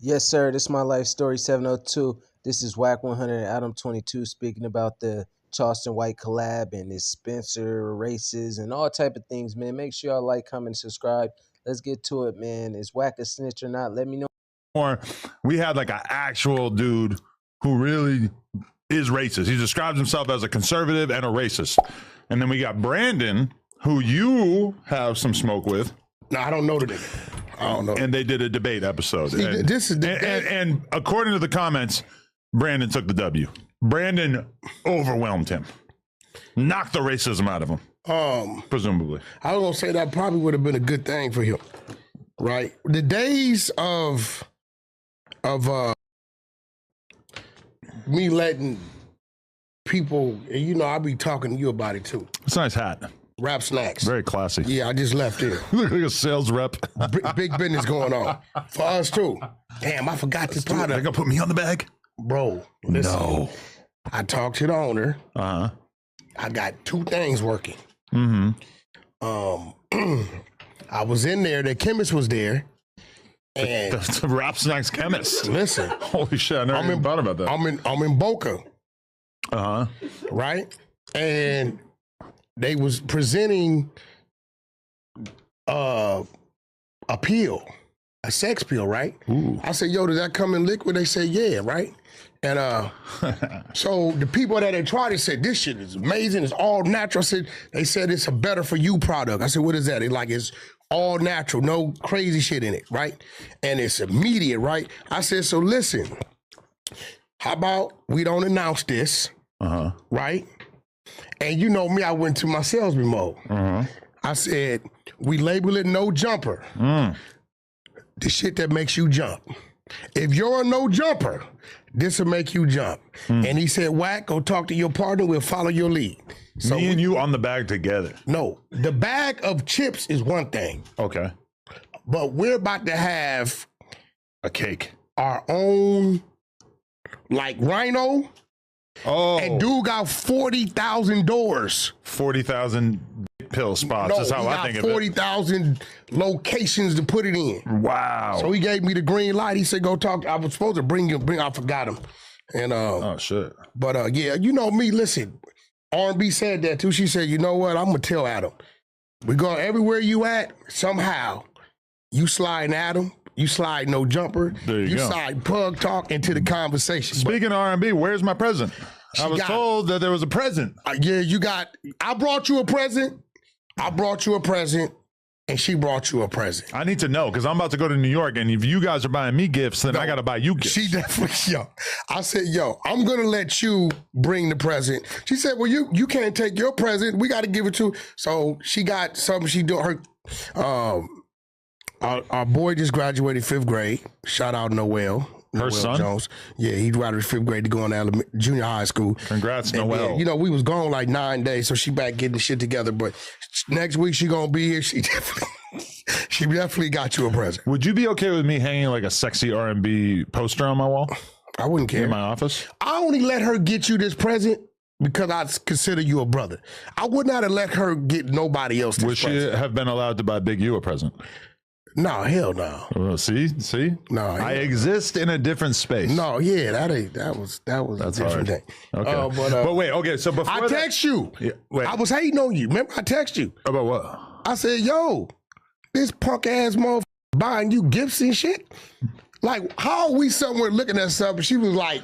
Yes, sir. This is my life story 702. This is Wack 100 Adam 22 speaking about the Charleston White collab and his Spencer races and all type of things, man. Make sure y'all like, comment, subscribe. Let's get to it, man. Is Wack a snitch or not? Let me know. Or we had like an actual dude who really is racist. He describes himself as a conservative and a racist. And then we got Brandon, who you have some smoke with. No, I don't know the nigga. I don't know. And they did a debate episode. See, and, this is and according to the comments, Brandon took the W. Brandon overwhelmed him, knocked the racism out of him. Presumably. I was gonna say that probably would have been a good thing for him, right? The days of me letting people, and you know, I'll be talking to you about it too. It's a nice hat. Rap Snacks. Very classy. Yeah, I just left here. Look like a sales rep. Big business going on for us too. Damn, I forgot this product. They're gonna put me on the bag? Bro, listen. No. I talked to the owner. Uh-huh. I got two things working. Mm-hmm. I was in there, the chemist was there. And the Rap Snacks chemist. Listen. Holy shit, I never even thought about that. I'm in Boca. Uh-huh. Right? And they was presenting a pill, a sex pill, right? Ooh. I said, yo, does that come in liquid? They said, yeah, right? And so the people that had tried it said, this shit is amazing. It's all natural. They said it's a better for you product. I said, what is that? They like, it's all natural, no crazy shit in it, right? And it's immediate, right? I said, so listen, how about we don't announce this, right? And you know me, I went to my salesman mode. I said, we label it no jumper. The shit that makes you jump. If you're a no jumper, this will make you jump. And he said, Wack, go talk to your partner. We'll follow your lead. So me and you on the bag together. No, the bag of chips is one thing. Okay. But we're about to have a cake. Our own, like, Rhino. Oh. And dude got 40,000 doors. 40,000 pill spots. No, That's how I think of it. 40,000 locations to put it in. Wow. So he gave me the green light. He said, go talk. I was supposed to bring I forgot him. And oh, shit. But yeah, you know me, listen, R&B said that too. She said, you know what? I'm going to tell Adam. We go everywhere you at, somehow, you slide Adam. You slide no jumper. There you go. Slide pug talk into the conversation. Speaking of R&B, where's my present? I was told that there was a present. Yeah, I brought you a present. I brought you a present, and she brought you a present. I need to know, because I'm about to go to New York, and if you guys are buying me gifts, then I got to buy you gifts. She definitely, I said, I'm going to let you bring the present. She said, well, you can't take your present. We got to give it to. So she got something she do. Our boy just graduated 5th grade. Shout out Noel. Her son? Jones. Yeah, he graduated 5th grade to go on junior high school. Congrats, Noel. And, you know, we was gone like 9 days, so she back getting the shit together. But next week she gonna be here. She definitely got you a present. Would you be okay with me hanging like a sexy R&B poster on my wall? I wouldn't care. In my office? I only let her get you this present because I consider you a brother. I would not have let her get nobody else this present. Would she have been allowed to buy Big U a present? No, hell no. Well, see? No, I exist in a different space. No, yeah, that was That's a different hard. thing. Okay. But wait, okay, so before I text you. Yeah, wait. I was hating on you. Remember, I text you. About what? I said, yo, this punk ass motherfucker buying you gifts and shit. Like, how are we somewhere looking at something? She was like,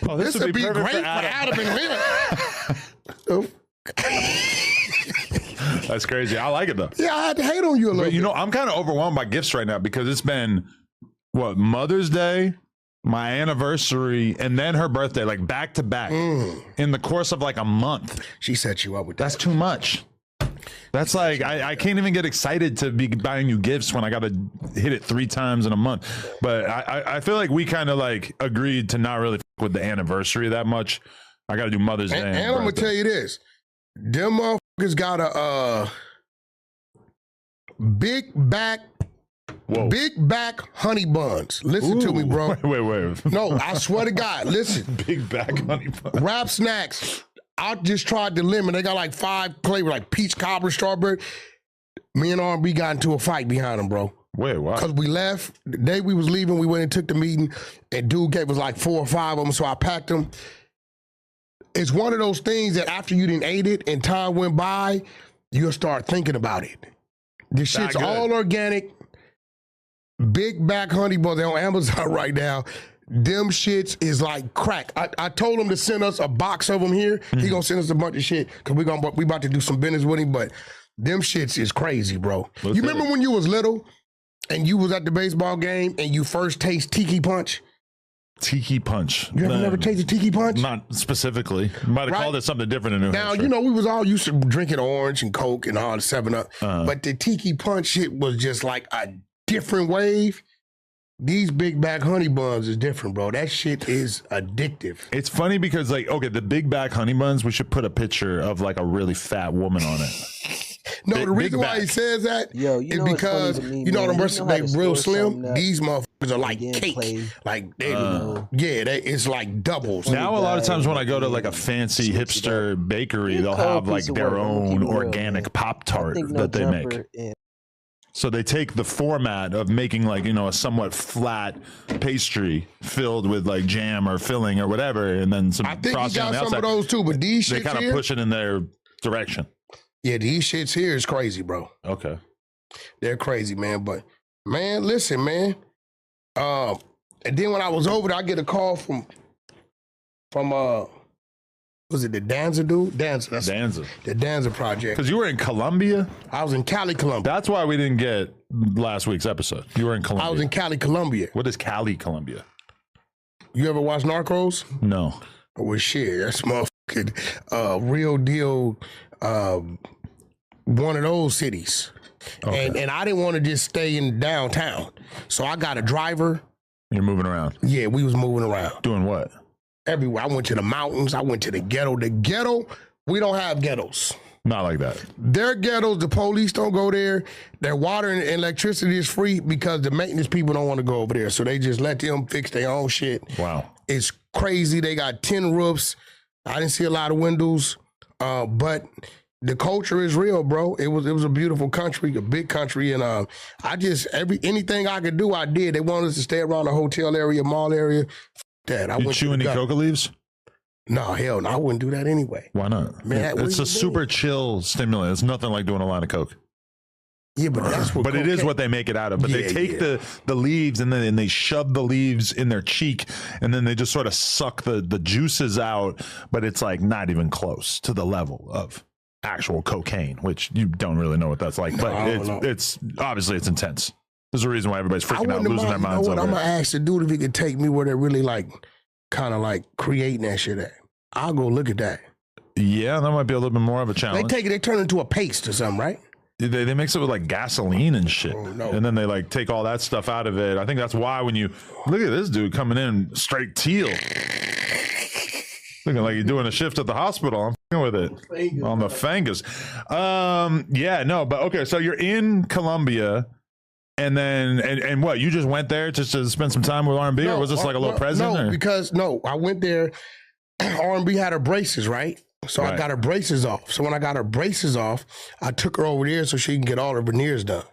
oh, this would be great for Adam and Lena. That's crazy. I like it though. Yeah, I had to hate on you a little bit. You know, I'm kind of overwhelmed by gifts right now because it's been, Mother's Day, my anniversary, and then her birthday, like back to back in the course of like a month. She set you up with that. That's too much. That's like, I can't even get excited to be buying you gifts when I got to hit it 3 times in a month. But I feel like we kind of like agreed to not really with the anniversary that much. I got to do Mother's Day. And I'm going to tell you this. Them motherfuckers got a big back honey buns. Listen to me, bro. Wait. No, I swear to God. Listen. Big back honey buns. Rap Snacks. I just tried the lemon. They got like 5 flavors, like peach, cobbler, strawberry. Me and R&B got into a fight behind them, bro. Wait, what? Because we left, the day we was leaving, we went and took the meeting, and dude gave us like 4 or 5 of them, so I packed them. It's one of those things that after you didn't ate it and time went by, you'll start thinking about it. This shit's all organic. Big back honey buns. They're on Amazon right now. Them shits is like crack. I told him to send us a box of them here. He gonna send us a bunch of shit because we about to do some business with him. But them shits is crazy, bro. You remember when you was little and you was at the baseball game and you first taste Tiki Punch? Tiki Punch. You ever never tasted Tiki Punch? Not specifically. Might have called it something different in New Hampshire. Now, you know, we was all used to drinking orange and Coke and all the 7-Up. But the Tiki Punch shit was just like a different wave. These big back honey buns is different, bro. That shit is addictive. It's funny because, like, okay, the big back honey buns, we should put a picture of like a really fat woman on it. No, the reason why he says that is because, you know, them rest they real slim. These motherfuckers are like cake. Like, they, it's like doubles. Now, a lot of times when I go to like a fancy hipster bakery, they'll have like their own organic Pop-Tart that they make. So they take the format of making like, you know, a somewhat flat pastry filled with like jam or filling or whatever, and then some frosting on the outside. Some of those too, but these they kind of push it in their direction. Yeah, these shits here is crazy, bro. Okay. They're crazy, man. But man, listen, man. And then when I was over there, I get a call from was it the Danza dude? Danza. The Danza Project. Because you were in Colombia? I was in Cali, Colombia. That's why we didn't get last week's episode. You were in Colombia. I was in Cali, Colombia. What is Cali, Colombia? You ever watch Narcos? No. Well, shit, that's motherfucking real deal, one of those cities. Okay. And I didn't want to just stay in downtown. So I got a driver. You're moving around? Yeah, we was moving around. Doing what? Everywhere. I went to the mountains. I went to the ghetto. The ghetto, we don't have ghettos. Not like that. Their ghettos, the police don't go there. Their water and electricity is free because the maintenance people don't want to go over there. So they just let them fix their own shit. Wow. It's crazy. They got tin roofs. I didn't see a lot of windows. But the culture is real, bro. It was a beautiful country, a big country. And anything I could do, I did. They wanted us to stay around the hotel area, mall area. That you chew any coca leaves? No, hell no. I wouldn't do that anyway. Why not? Man, it's a super chill stimulant. It's nothing like doing a line of coke. Yeah, but that's what. But it is what they make it out of. But they take the leaves and then they shove the leaves in their cheek, and then they just sort of suck the juices out. But it's like not even close to the level of actual cocaine, which you don't really know what that's like. But it's obviously it's intense. There's a reason why everybody's freaking out, losing their minds. You know what? I'm gonna ask the dude if he could take me where they're really like, kind of like creating that shit at. I'll go look at that. Yeah, that might be a little bit more of a challenge. They turn it into a paste or something, right? They mix it with like gasoline and shit. Oh, no. And then they like take all that stuff out of it. I think that's why when you look at this dude coming in straight teal, looking like you're doing a shift at the hospital. I'm f***ing with it on the fingers. Yeah, no, but okay. So you're in Colombia. And then, and what, you just went there just to spend some time with R&B, or was this like a little present? No, because I went there, R&B had her braces, right? So I got her braces off. So when I got her braces off, I took her over there so she can get all her veneers done.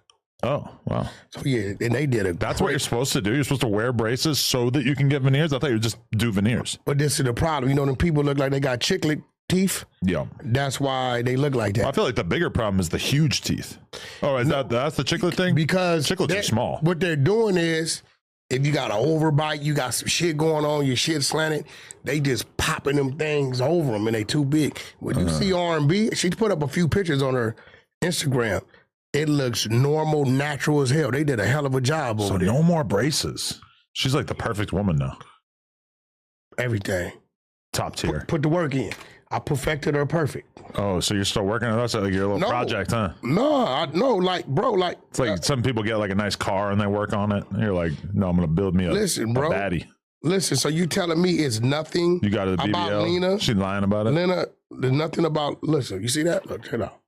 Oh, wow. So yeah, and they did it. That's what you're supposed to do? You're supposed to wear braces so that you can get veneers? I thought you would just do veneers. But this is the problem. You know, them people look like they got chiclet teeth. Yeah. That's why they look like that. Well, I feel like the bigger problem is the huge teeth. Oh, that's the chiclet thing? Because chiclets are small. What they're doing is, if you got an overbite, you got some shit going on, your shit slanted, they just popping them things over them and they too big. When you see R&B, she put up a few pictures on her Instagram. It looks normal, natural as hell. They did a hell of a job over there. So no more braces. She's like the perfect woman now. Everything. Top tier. Put the work in. I perfected her perfect. Oh, so you're still working on that? So like your little project, huh? No, like, bro, like. It's like some people get like a nice car and they work on it. And you're like, no, I'm going to build me a baddie. Listen, so you telling me it's nothing you got it about Lena? She's lying about it? Lena, there's nothing about, listen, you see that? Look, check it out.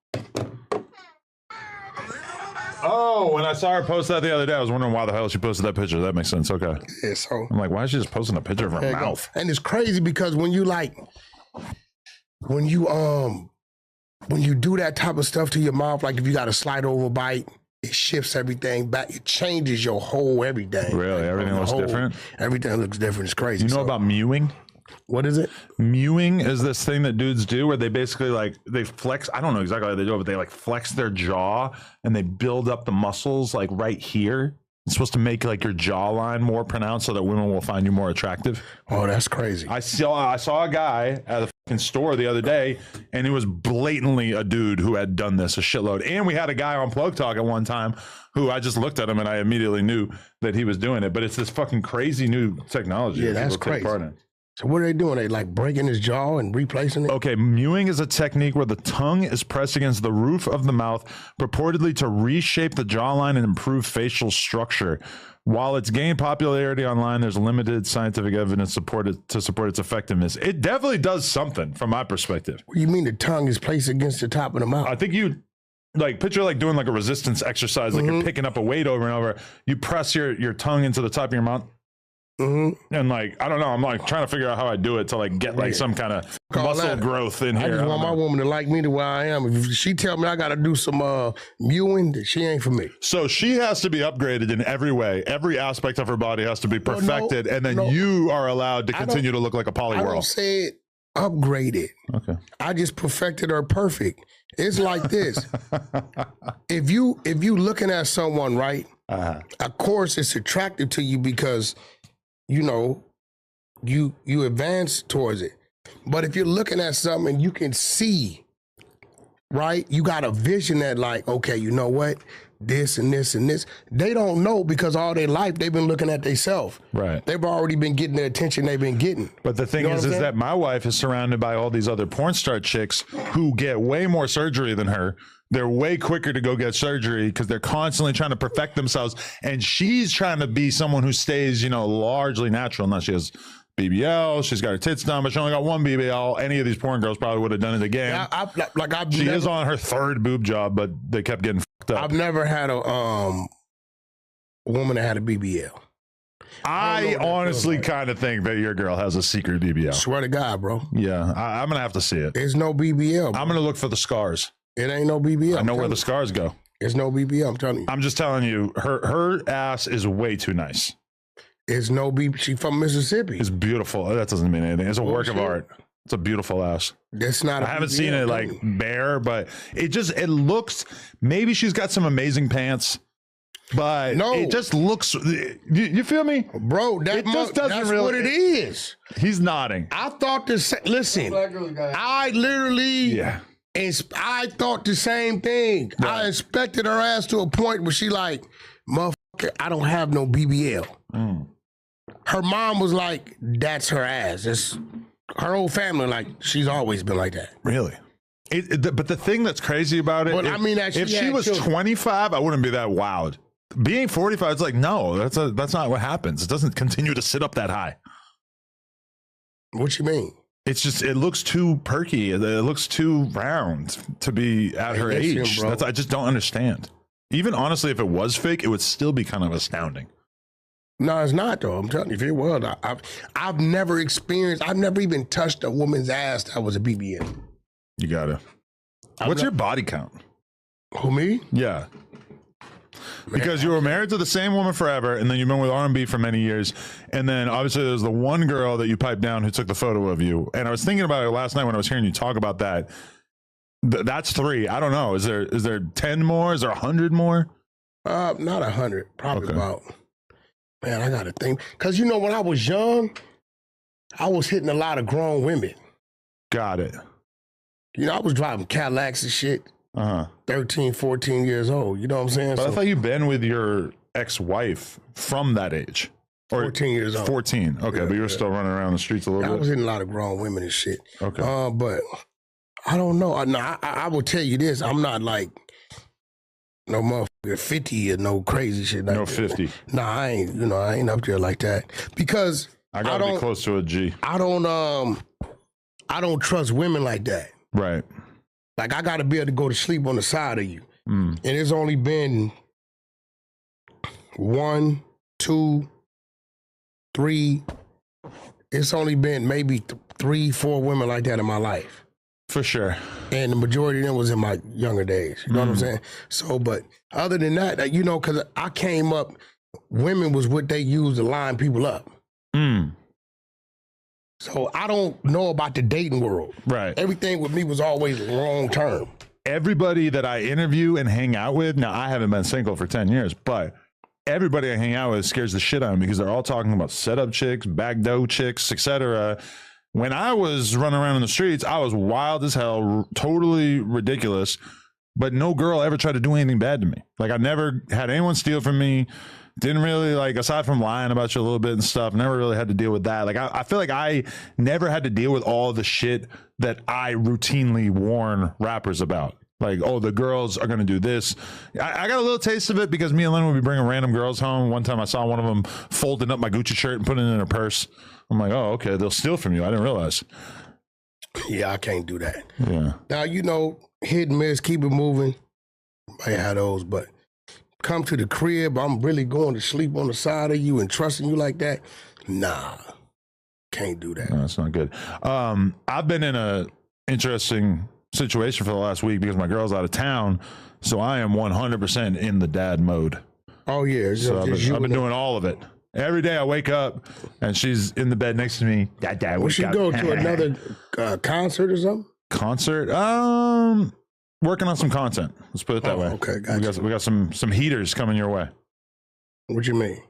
Oh, when I saw her post that the other day, I was wondering why the hell she posted that picture. That makes sense. Okay. Yeah, so. I'm like, why is she just posting a picture of her mouth? And it's crazy because when you do that type of stuff to your mouth, like if you got a slight overbite, it shifts everything back. It changes your whole everything. Really? Like, Everything looks different? Everything looks different. It's crazy. You know about mewing? What is it? Mewing is this thing that dudes do where they basically like they flex. I don't know exactly how they do it, but they like flex their jaw and they build up the muscles like right here. It's supposed to make like your jawline more pronounced so that women will find you more attractive. Oh, that's crazy. I saw a guy at a fucking store the other day, and it was blatantly a dude who had done this a shitload. And we had a guy on Plug Talk at one time who I just looked at him and I immediately knew that he was doing it. But it's this fucking crazy new technology. Yeah, that's crazy. So what are they doing? They like breaking his jaw and replacing it? Okay, mewing is a technique where the tongue is pressed against the roof of the mouth, purportedly to reshape the jawline and improve facial structure. While it's gained popularity online, there's limited scientific evidence to support its effectiveness. It definitely does something from my perspective. What do you mean the tongue is placed against the top of the mouth? I think you like picture like doing like a resistance exercise, like you're picking up a weight over and over. You press your tongue into the top of your mouth. And like I don't know, I'm like trying to figure out how I do it to like get like some kind of muscle growth in here. I just want my woman to like me the way I am. If she tell me I got to do some mewing, then she ain't for me. So she has to be upgraded in every way. Every aspect of her body has to be perfected, and then you are allowed to continue to look like a poly I world. don't say it upgraded. Okay. I just perfected her perfect. It's like this. if you looking at someone, right? Of course, it's attractive to you because you know, you advance towards it. But if you're looking at something, you can see, right? You got a vision that like, okay, you know what? This and this and this. They don't know because all their life they've been looking at themselves. Right. They've already been getting the attention they've been getting. But the thing is that my wife is surrounded by all these other porn star chicks who get way more surgery than her. They're way quicker to go get surgery because they're constantly trying to perfect themselves. And she's trying to be someone who stays, you know, largely natural. Now she has BBL. She's got her tits done, but she only got one BBL. Any of these porn girls probably would have done it again. Yeah, she is on her third boob job, but they kept getting fucked up. I've never had a woman that had a BBL. I honestly kind of think that your girl has a secret BBL. Swear to God, bro. Yeah, I'm going to have to see it. There's no BBL. Bro. I'm going to look for the scars. It ain't no BBL. I know where the scars go. There's no BBL, I'm telling you. I'm just telling you, her ass is way too nice. It's no BBL. She from Mississippi. It's beautiful. That doesn't mean anything. It's a work of art. It's a beautiful ass. That's not. I haven't seen it like bare, but it looks. Maybe she's got some amazing pants, but it just looks. You feel me, bro? That's what it is. He's nodding. I thought this. Listen, I literally. Yeah. And I thought the same thing. Right. I inspected her ass to a point where she like, motherfucker, I don't have no BBL. Her mom was like, that's her ass. It's her whole family, like, she's always been like that. Really? But the thing that's crazy about it, but I mean, if she was 25, I wouldn't be that wowed. Being 45, it's like, no, that's not what happens. It doesn't continue to sit up that high. What you mean? It's just, it looks too perky. It looks too round to be at her age. I just don't understand. Even honestly, if it was fake, it would still be kind of astounding. No, it's not though. I'm telling you, if it was, I've never experienced, I've never even touched a woman's ass that was a BBL. You gotta. What's your body count? Who, me? Yeah. Because you were married to the same woman forever, and then you've been with R&B for many years, and then obviously there's the one girl that you piped down who took the photo of you. And I was thinking about it last night when I was hearing you talk about that. That's 3. I don't know. Is there 10 more? Is there 100 more? Not 100. Probably about. Man, I gotta think. Because you know, when I was young, I was hitting a lot of grown women. Got it. You know, I was driving Cadillacs and shit. 13, 14 years old. You know what I'm saying? But I thought you'd been with your ex-wife from that age. Or 14 years old. 14. Okay, but you were still running around the streets a little bit. I was hitting a lot of grown women and shit. Okay. But I don't know. I will tell you this. I'm not like no motherfucker 50 or no crazy shit like no that. 50. Nah, I ain't up there like that. Because I gotta be close to a G. I don't trust women like that. Right. Like, I got to be able to go to sleep on the side of you. And it's only been 1, 2, 3. It's only been maybe 3, 4 women like that in my life. For sure. And the majority of them was in my younger days. You know what I'm saying? So, but other than that, you know, because I came up, women was what they used to line people up. So I don't know about the dating world. Right. Everything with me was always long term. Everybody that I interview and hang out with, now I haven't been single for 10 years, but everybody I hang out with scares the shit out of me because they're all talking about setup chicks, back door chicks, etc. When I was running around in the streets, I was wild as hell, totally ridiculous, but no girl ever tried to do anything bad to me. Like, I never had anyone steal from me. Didn't really, like, aside from lying about you a little bit and stuff, never really had to deal with that. Like, I feel like I never had to deal with all the shit that I routinely warn rappers about. Like, oh, the girls are going to do this. I got a little taste of it because me and Lynn would be bringing random girls home. One time I saw one of them folding up my Gucci shirt and putting it in her purse. I'm like, oh, okay, they'll steal from you. I didn't realize. Yeah, I can't do that. Yeah. Now, you know, hit and miss, keep it moving. I had those, but come to the crib, I'm really going to sleep on the side of you and trusting you like that. Nah, can't do that. No, that's not good. I've been in a interesting situation for the last week because my girl's out of town, so I am 100% in the dad mode. Oh yeah, So I've been doing all of it. Every day I wake up and she's in the bed next to me. Dad, we should go to another concert or something. Concert? Working on some content. Let's put it that way. Okay, gotcha. We got some heaters coming your way. What you mean?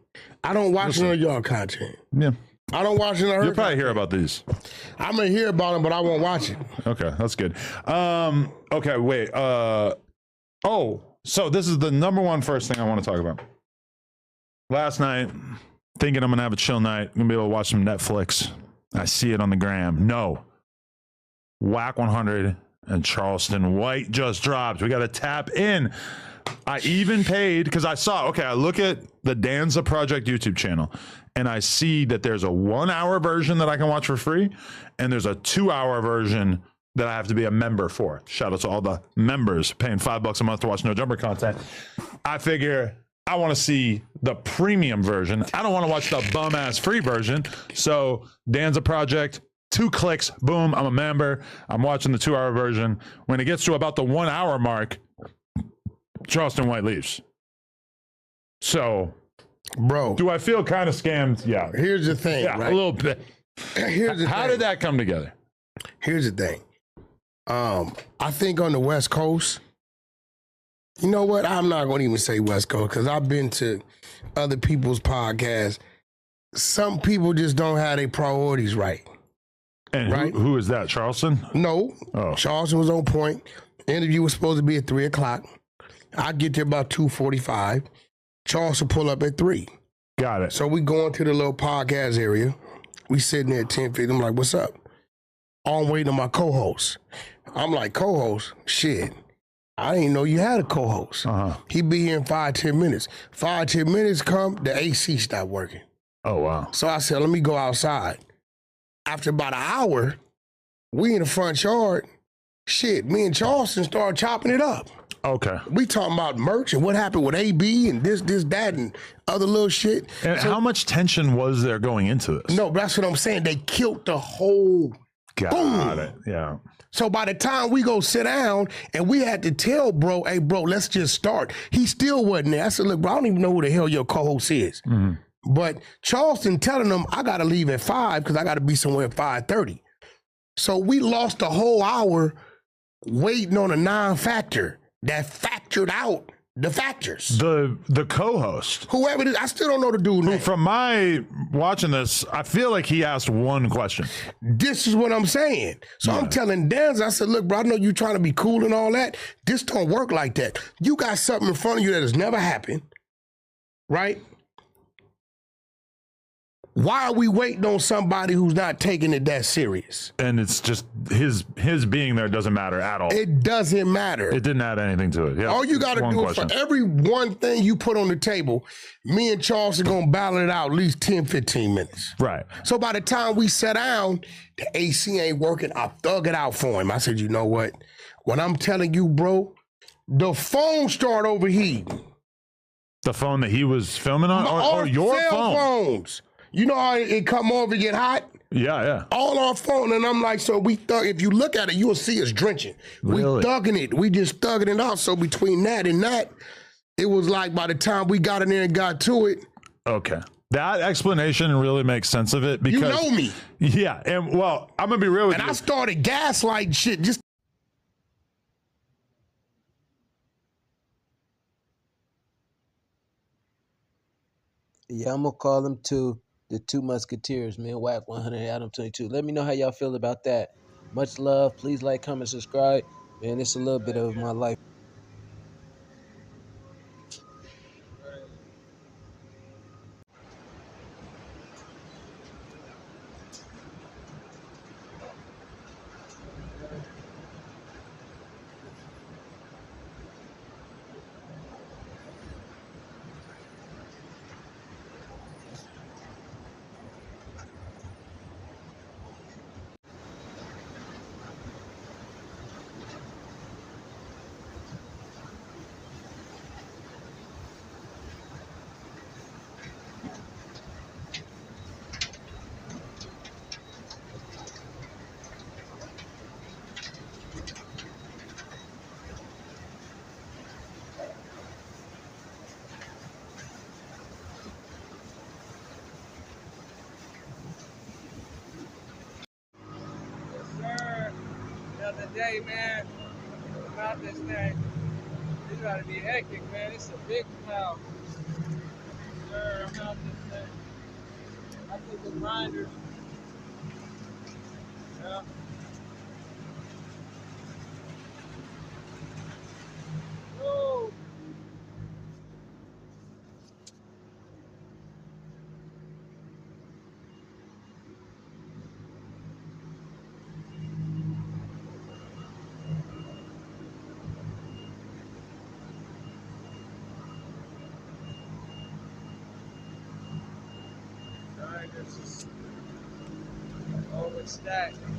I don't watch none of y'all content. Yeah. I don't watch none of her. You'll probably hear about these. I'm gonna hear about them, but I won't watch it. Okay, that's good. Okay, wait. So this is the number one first thing I want to talk about. Last night, thinking I'm gonna have a chill night, gonna be able to watch some Netflix. I see it on the gram. No. Wack 100 and Charleston White just dropped. We got to tap in. I even paid because I saw, I look at the Danza Project YouTube channel and I see that there's a 1 hour version that I can watch for free. And there's a 2 hour version that I have to be a member for. Shout out to all the members paying $5 a month to watch No Jumper content. I figure I want to see the premium version. I don't want to watch the bum ass free version. So Danza Project, 2 clicks, boom, I'm a member. I'm watching the 2 hour version. When it gets to about the 1 hour mark, Charleston White leaves. So, bro, do I feel kind of scammed? Yeah. Here's the thing, yeah, right? A little bit. How did that come together? Here's the thing. I think on the West Coast, you know what? I'm not going to even say West Coast because I've been to other people's podcasts. Some people just don't have their priorities right. And right? who is that? Charleston? No. Oh. Charleston was on point. Interview was supposed to be at 3 o'clock. I get there about 2:45. Charleston pull up at 3. Got it. So we go into the little podcast area. We sitting there at 10:50. I'm like, what's up? I'm waiting on my co-host. I'm like, co-host? Shit. I didn't know you had a co-host. He be here in 5-10 minutes. 5-10 minutes come, the AC stopped working. Oh, wow. So I said, let me go outside. After about an hour, we in the front yard. Shit, me and Charleston started chopping it up. Okay. We talking about merch and what happened with AB and this, that, and other little shit. And so, how much tension was there going into this? No, that's what I'm saying. They killed the whole Got it. Yeah. So by the time we go sit down and we had to tell bro, hey, bro, let's just start. He still wasn't there. I said, look, bro, I don't even know who the hell your co-host is. Mm-hmm. But Charleston telling them I got to leave at 5 because I got to be somewhere at 5:30. So we lost a whole hour waiting on a non-factor that factored out the factors. The co-host. Whoever it is, I still don't know the dude's name. From my watching this, I feel like he asked one question. This is what I'm saying. So I'm telling Danza, I said, look, bro, I know you trying to be cool and all that. This don't work like that. You got something in front of you that has never happened, right? Why are we waiting on somebody who's not taking it that serious? And it's just his being there doesn't matter at all. It doesn't matter. It didn't add anything to it. Yeah. All you got to do is for every one thing you put on the table, me and Charles are going to battle it out at least 10, 15 minutes. Right. So by the time we sat down, the AC ain't working. I thug it out for him. I said, you know what? When I'm telling you, bro, the phone started overheating. The phone that he was filming on? Or your cell phone? Phones. You know how it come over and get hot? Yeah. All our phone, and I'm like, so we thug. If you look at it, you'll see us drenching. Really? We thugging it. We just thugging it out. So between that and that, it was like by the time we got in there and got to it, Okay. That explanation really makes sense of it because you know me. Yeah, and well, I'm gonna be real with And you. I started gaslighting shit. Just Yeah, I'm gonna call them the two musketeers, man. Whack 100, Adam 22. Let me know how y'all feel about that. Much love. Please like, comment, subscribe. Man, it's a little bit of my life. Sir, the other day, man, about this thing, it's gotta be hectic, man. It's a big cloud. Sir, I'm out this thing. I think the grinders. Yeah. Whoa. Grinders is overstacked. And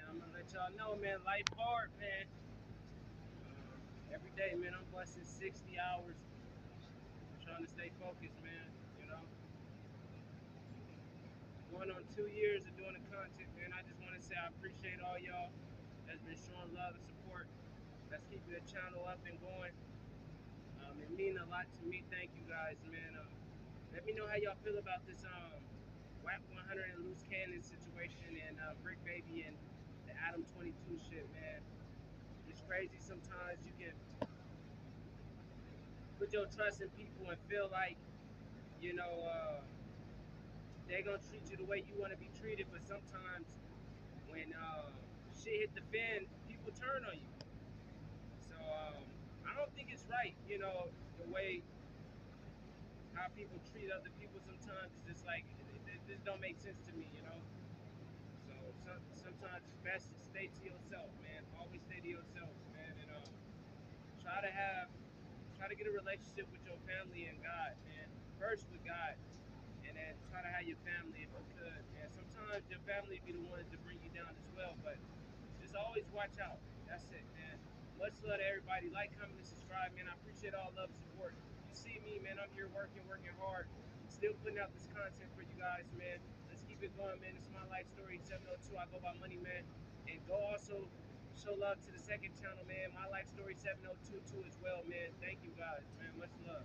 I'm gonna let y'all know, man, life hard, man. Every day, man, I'm busting 60 hours trying to stay focused, man. You know, going on 2 years of doing the content, man. I just want to say I appreciate all y'all that's been showing love and support. That's keeping the channel up and going. It means a lot to me. Thank you guys, man. Let me know how y'all feel about this WAP 100 and loose cannon situation and Brick Baby and the Adam 22 shit, man. It's crazy sometimes you can put your trust in people and feel like, you know, they're gonna treat you the way you want to be treated, but sometimes when shit hit the fan, people turn on you. So I don't think it's right, you know, the way how people treat other people sometimes is just like it just don't make sense to me, you know. So sometimes it's best to stay to yourself, man. Always stay to yourself, man, and try to have try to get a relationship with your family and God, man. First with God, and then try to have your family if you could. And sometimes your family be the ones to bring you down as well, but just always watch out. That's it, man. Much love to everybody. Like, comment, and subscribe, man. I appreciate all love and support. You see me, man. I'm here working hard. Still putting out this content for you guys, man. Let's keep it going, man. It's my life story 702. I go by Money Man. And go also show love to the second channel, man. My life story 702 too as well, man. Thank you guys, man. Much love.